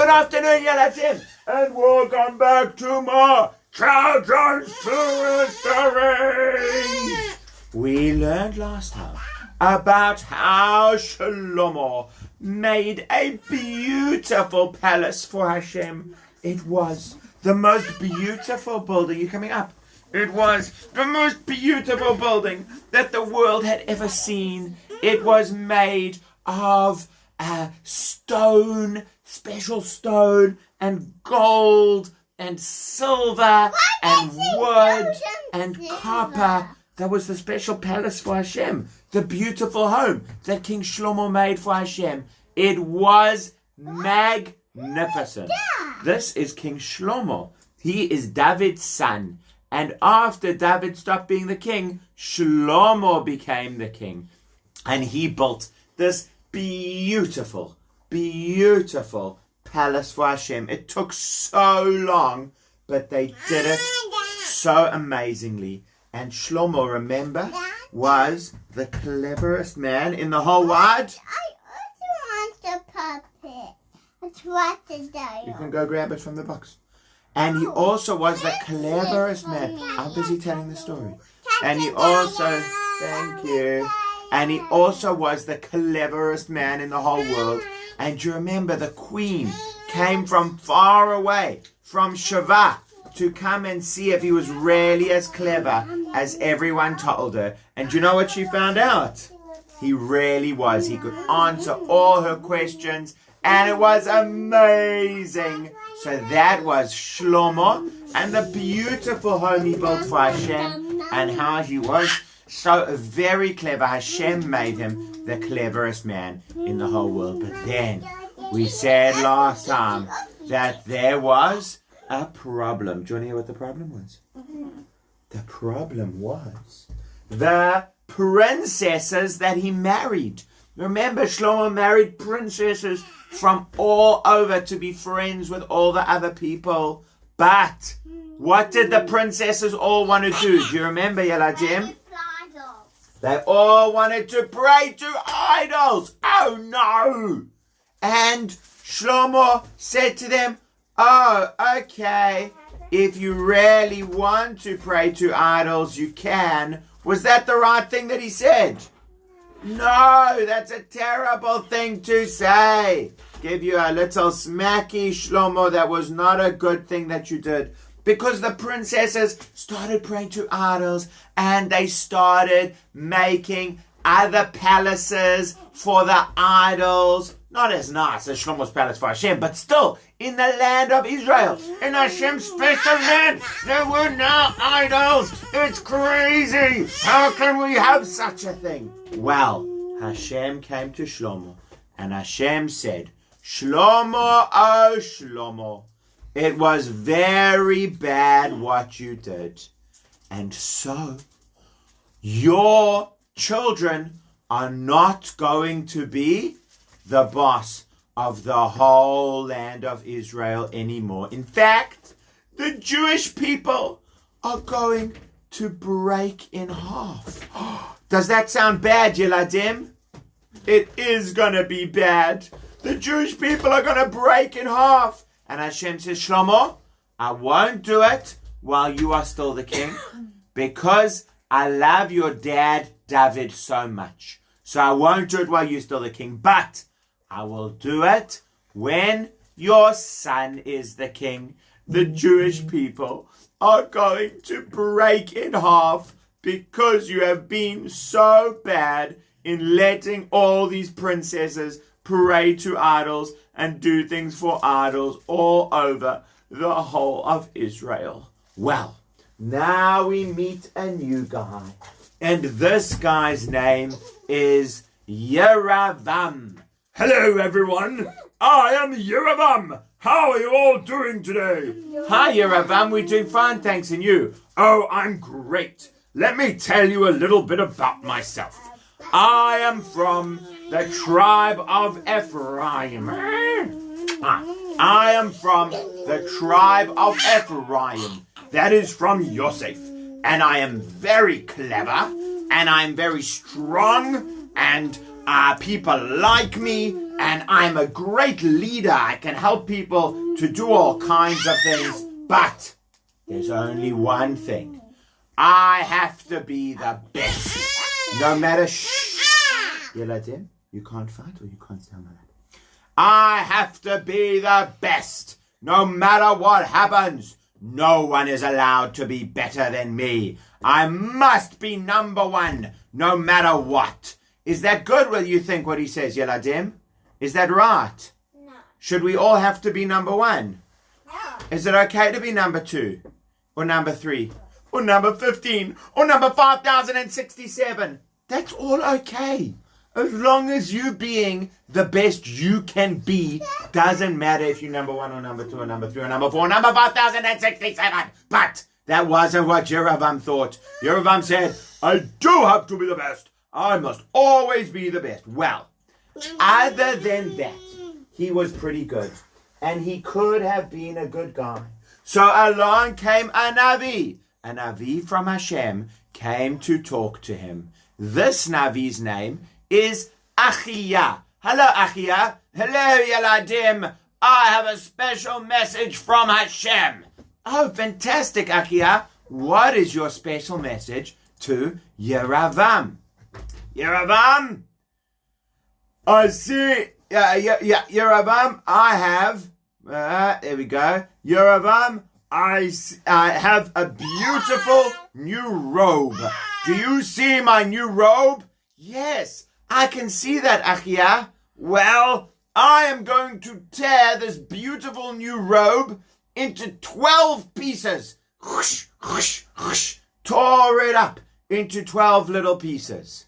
Good afternoon, Yalatim, and welcome back to my Children's History. We learned last time about how Shlomo made a beautiful palace for Hashem. It was the most beautiful building. You coming up? It was the most beautiful building that the world had ever seen. It was made of stone, special stone, and gold, and silver, and wood, and copper. That was the special palace for Hashem. The beautiful home that King Shlomo made for Hashem. It was magnificent. This is King Shlomo. He is David's son. And after David stopped being the king, Shlomo became the king. And he built this beautiful, beautiful palace for Hashem. It took so long, but they did it so amazingly. And Shlomo, remember, was the cleverest man in the whole world. I also want the puppet. It's what the dial. You can go grab it from the box. And he also was the cleverest man. I'm busy telling the story. And he also, thank you. And he also was the cleverest man in the whole world. And you remember the queen came from far away, from Shava, to come and see if he was really as clever as everyone told her. And you know what she found out? He really was. He could answer all her questions. And it was amazing. So that was Shlomo and the beautiful home he built for Hashem and how he was so very clever. Hashem made him the cleverest man in the whole world. But then we said last time that there was a problem. Do you want to hear what the problem was? The problem was the princesses that he married. Remember, Shlomo married princesses from all over to be friends with all the other people. But what did the princesses all want to do? Do you remember, Yaladim? They all wanted to pray to idols. Oh no! And Shlomo said to them, oh, okay, if you really want to pray to idols, you can. Was that the right thing that he said? No, that's a terrible thing to say. Give you a little smacky, Shlomo. That was not a good thing that you did. Because the princesses started praying to idols and they started making other palaces for the idols. Not as nice as Shlomo's palace for Hashem, but still in the land of Israel. In Hashem's special land, there were no idols. It's crazy. How can we have such a thing? Well, Hashem came to Shlomo and Hashem said, Shlomo, oh Shlomo, it was very bad what you did. And so your children are not going to be the boss of the whole land of Israel anymore. In fact, the Jewish people are going to break in half. Does that sound bad, Yeladim? It is going to be bad. The Jewish people are going to break in half. And Hashem says, Shlomo, I won't do it while you are still the king because I love your dad, David, so much. So I won't do it while you're still the king, but I will do it when your son is the king. The Jewish people are going to break in half because you have been so bad in letting all these princesses pray to idols and do things for idols all over the whole of Israel. Well, now we meet a new guy. And this guy's name is Yeravam. Hello, everyone. I am Yeravam. How are you all doing today? Hi, Yeravam. We're doing fine, thanks. And you? Oh, I'm great. Let me tell you a little bit about myself. I am from the tribe of Ephraim. I am from the tribe of Ephraim. That is from Yosef. And I am very clever. And I'm very strong. And people like me. and I'm a great leader. I can help people to do all kinds of things. But there's only one thing. I have to be the best. No matter... Yeladim, you can't fight or you can't stand like that. I have to be the best. No matter what happens, no one is allowed to be better than me. I must be number one, no matter what. Is that good, what you think, what he says, Yeladim? Is that right? No. Should we all have to be number one? No. Is it okay to be number 2? Or number 3? Or number 15? Or number 5067? That's all okay. As long as you being the best you can be, doesn't matter if you're number 1 or number 2 or number 3 or number 4, number 5067. But that wasn't what Yerovam thought. Yerovam said, I do have to be the best. I must always be the best. Well, other than that, he was pretty good. And he could have been a good guy. So along came a Navi from Hashem came to talk to him. This Navi's name is Achia. Hello, Achia. Hello, Yeladim. I have a special message from Hashem. Oh, fantastic, Achia. What is your special message to Yeravam? Yeravam? I see. Yeravam, I have... there we go. Yeravam, I have a beautiful new robe. Do you see my new robe? Yes, I can see that, Achia. Well, I am going to tear this beautiful new robe into 12 pieces. Whoosh, whoosh, whoosh. Tore it up into 12 little pieces.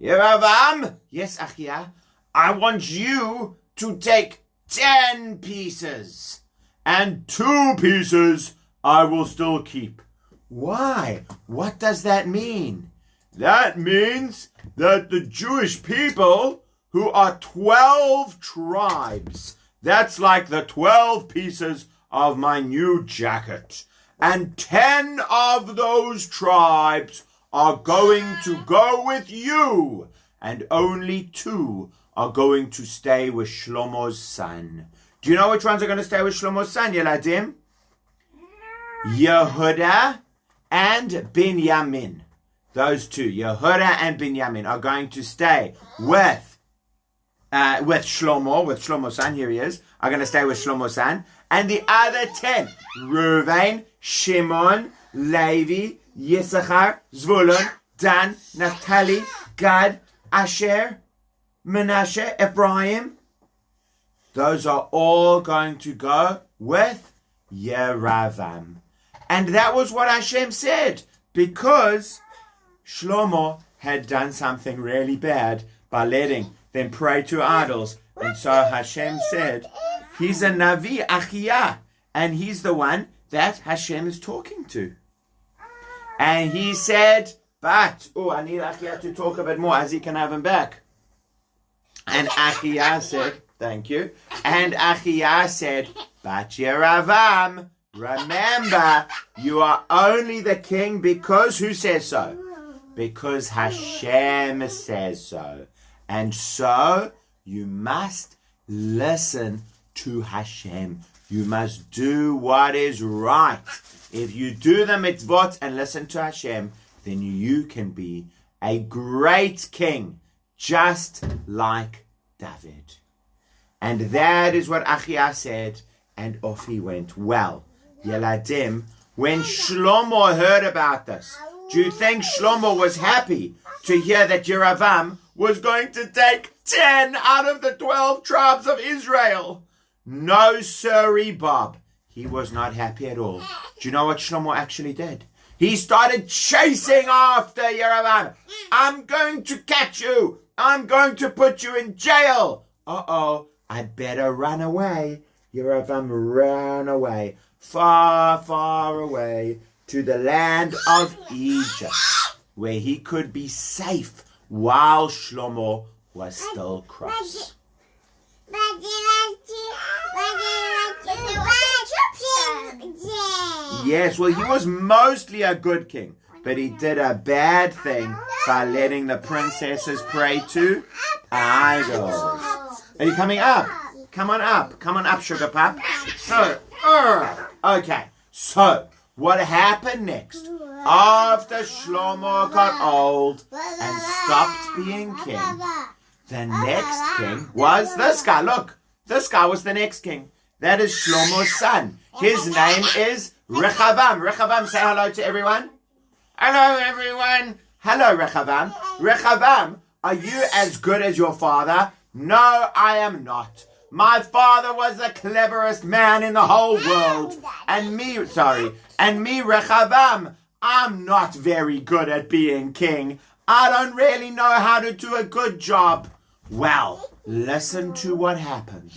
Yeravam, yes, Achia, I want you to take 10 pieces. And 2 pieces I will still keep. Why? What does that mean? That means that the Jewish people, who are 12 tribes, that's like the 12 pieces of my new jacket. And 10 of those tribes are going to go with you. And only 2 are going to stay with Shlomo's son. Do you know which ones are going to stay with Shlomo's son, Yeladim? Yehuda and Binyamin. Those 2, Yehuda and Binyamin, are going to stay with Shlomo's son, here he is, are going to stay with Shlomo's son. And the other 10, Reuven, Shimon, Levi, Yisachar, Zvulun, Dan, Naphtali, Gad, Asher, Menashe, Ephraim, those are all going to go with Yeravam. And that was what Hashem said, because Shlomo had done something really bad by letting them pray to idols. And so Hashem said, he's a Navi, Achia, and he's the one that Hashem is talking to. And he said, but, I need Achia to talk a bit more, as he can have him back. And Achia said, thank you. And Achia said, but Yeravam, remember, you are only the king because who says so? Because Hashem says so. And so, you must listen to Hashem. You must do what is right. If you do the mitzvot and listen to Hashem, then you can be a great king, just like David. And that is what Achia said, and off he went. Well, Yeladim, when Shlomo heard about this, do you think Shlomo was happy to hear that Yeravam was going to take 10 out of the 12 tribes of Israel? No, sirree, Bob. He was not happy at all. Do you know what Shlomo actually did? He started chasing after Yeravam. I'm going to catch you. I'm going to put you in jail. Uh-oh, I'd better run away. Yeravam ran away, far, far away, to the land of Egypt, where he could be safe while Shlomo was still cross. Yes, well, he was mostly a good king, but he did a bad thing by letting the princesses pray to idols. Are you coming up? Come on up. Come on up, Sugar Pup. So, okay. So, what happened next? After Shlomo got old and stopped being king, the next king was this guy. Look, this guy was the next king. That is Shlomo's son. His name is Rechavam. Rechavam, say hello to everyone. Hello, everyone. Hello, Rechavam. Rechavam, are you as good as your father? No, I am not. My father was the cleverest man in the whole world. And me, Rechavam, I'm not very good at being king. I don't really know how to do a good job. Well, listen to what happened.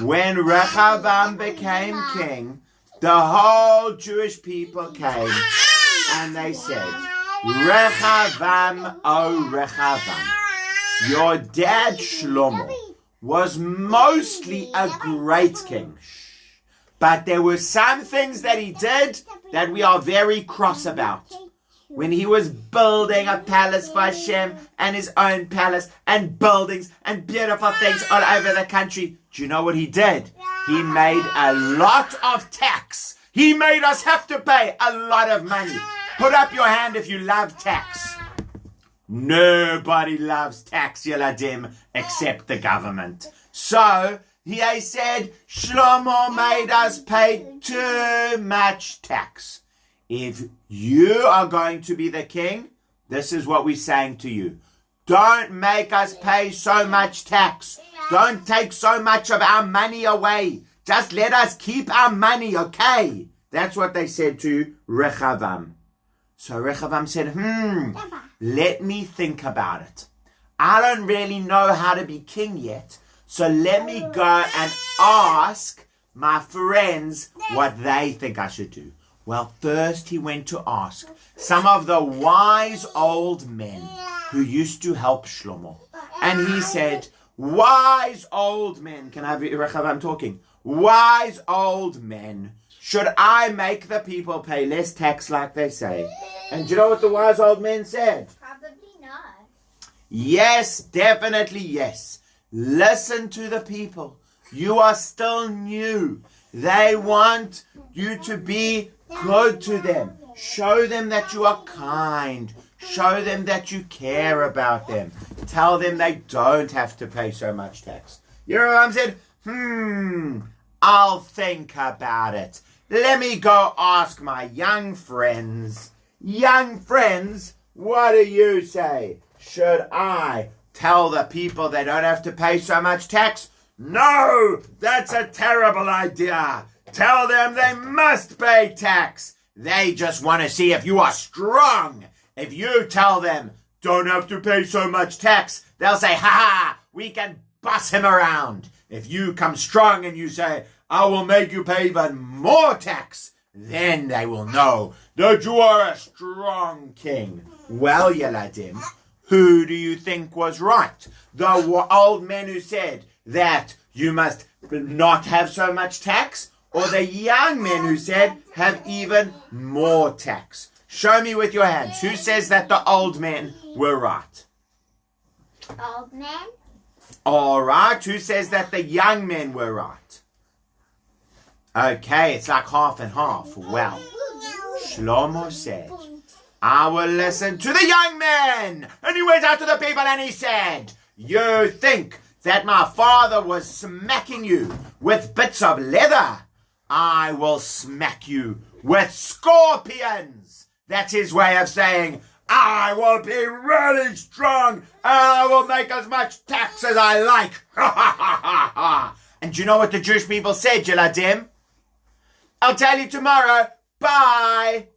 When Rechavam became king, the whole Jewish people came and they said, Rechavam, oh Rechavam, your dad Shlomo was mostly a great king. But there were some things that he did that we are very cross about. When he was building a palace for Hashem and his own palace and buildings and beautiful things all over the country, do you know what he did? He made a lot of tax. He made us have to pay a lot of money. Put up your hand if you love tax. Nobody loves tax, Yeladim, except the government. So, he said, Shlomo made us pay too much tax. If you are going to be the king, this is what we're saying to you. Don't make us pay so much tax. Don't take so much of our money away. Just let us keep our money, okay? That's what they said to Rechavam. So Rechavam said, let me think about it. I don't really know how to be king yet, so let me go and ask my friends what they think I should do. Well, first he went to ask some of the wise old men who used to help Shlomo. And he said, wise old men, can I have Rechavam talking? Wise old men, should I make the people pay less tax like they say? And do you know what the wise old men said? Probably not. Yes, definitely yes. Listen to the people. You are still new. They want you to be good to them. Show them that you are kind. Show them that you care about them. Tell them they don't have to pay so much tax. Yerovam said, I'll think about it. Let me go ask my young friends. Young friends, what do you say? Should I tell the people they don't have to pay so much tax? No, that's a terrible idea. Tell them they must pay tax. They just want to see if you are strong. If you tell them don't have to pay so much tax, they'll say, ha, we can boss him around. If you come strong and you say, I will make you pay even more tax, then they will know that you are a strong king. Well, Yeladim, who do you think was right? The old men who said that you must not have so much tax, or the young men who said have even more tax? Show me with your hands. Who says that the old men were right? Old men? All right. Who says that the young men were right? Okay, it's like half and half. Well, Shlomo said, I will listen to the young men. And he went out to the people and he said, you think that my father was smacking you with bits of leather? I will smack you with scorpions. That's his way of saying, I will be really strong and I will make as much tax as I like. Ha ha ha ha ha. And do you know what the Jewish people said, Yeladim? I'll tell you tomorrow. Bye.